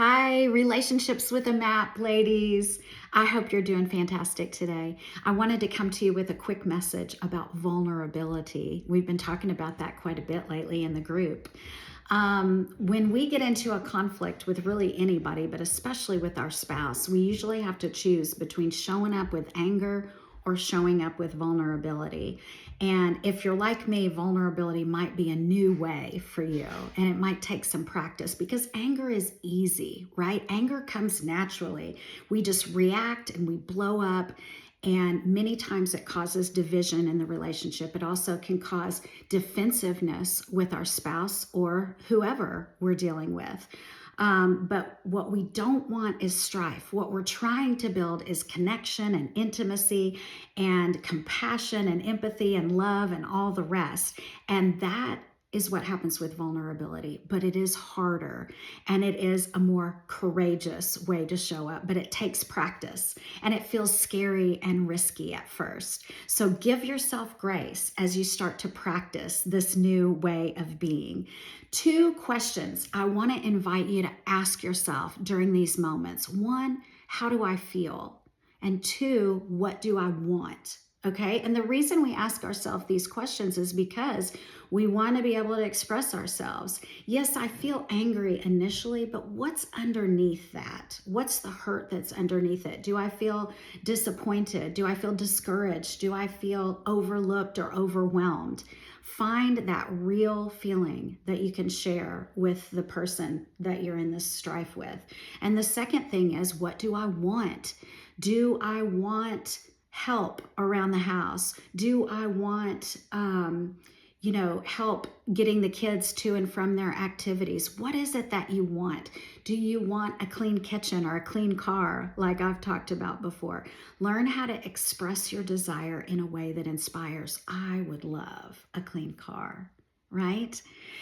Hi, Relationships with a Map, ladies. I hope you're doing fantastic today. I wanted to come to you with a quick message about vulnerability. We've been talking about that quite a bit lately in the group. When we get into a conflict with really anybody, but especially with our spouse, we usually have to choose between showing up with anger or showing up with vulnerability. And if you're like me, vulnerability might be a new way for you, and it might take some practice because anger is easy, right? Anger comes naturally. We just react and we blow up. And many times it causes division in the relationship. It also can cause defensiveness with our spouse or whoever we're dealing with. But what we don't want is strife. What we're trying to build is connection and intimacy and compassion and empathy and love and all the rest. And that is what happens with vulnerability, but it is harder and it is a more courageous way to show up, but it takes practice and it feels scary and risky at first. So give yourself grace as you start to practice this new way of being. Two questions I want to invite you to ask yourself during these moments. One, how do I feel? And two, what do I want? Okay. And the reason we ask ourselves these questions is because we want to be able to express ourselves. Yes, I feel angry initially, but what's underneath that? What's the hurt that's underneath it? Do I feel disappointed? Do I feel discouraged? Do I feel overlooked or overwhelmed? Find that real feeling that you can share with the person that you're in this strife with. And the second thing is, what do I want? Do I want help around the house? Do I want, help getting the kids to and from their activities? What is it that you want? Do you want a clean kitchen or a clean car, like I've talked about before? Learn how to express your desire in a way that inspires. I would love a clean car, right?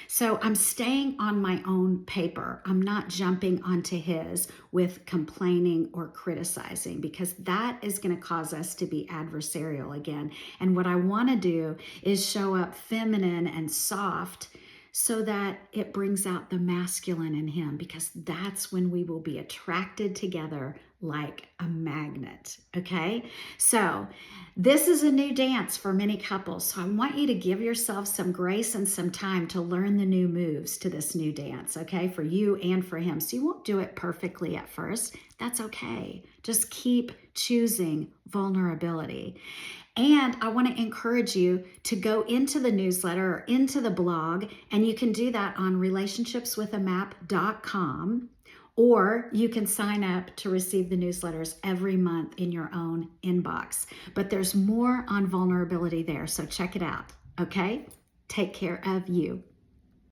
So I'm staying on my own paper. I'm not jumping onto his with complaining or criticizing, because that is going to cause us to be adversarial again. And what I want to do is show up feminine and soft so that it brings out the masculine in him, because that's when we will be attracted together like a magnet. Okay. So this is a new dance for many couples. So I want you to give yourself some grace and some time to learn the new moves to this new dance. Okay. For you and for him. So you won't do it perfectly at first. That's okay. Just keep choosing vulnerability. And I want to encourage you to go into the newsletter or into the blog, and you can do that on relationshipswithamap.com, or you can sign up to receive the newsletters every month in your own inbox. But there's more on vulnerability there, so check it out, okay? Take care of you.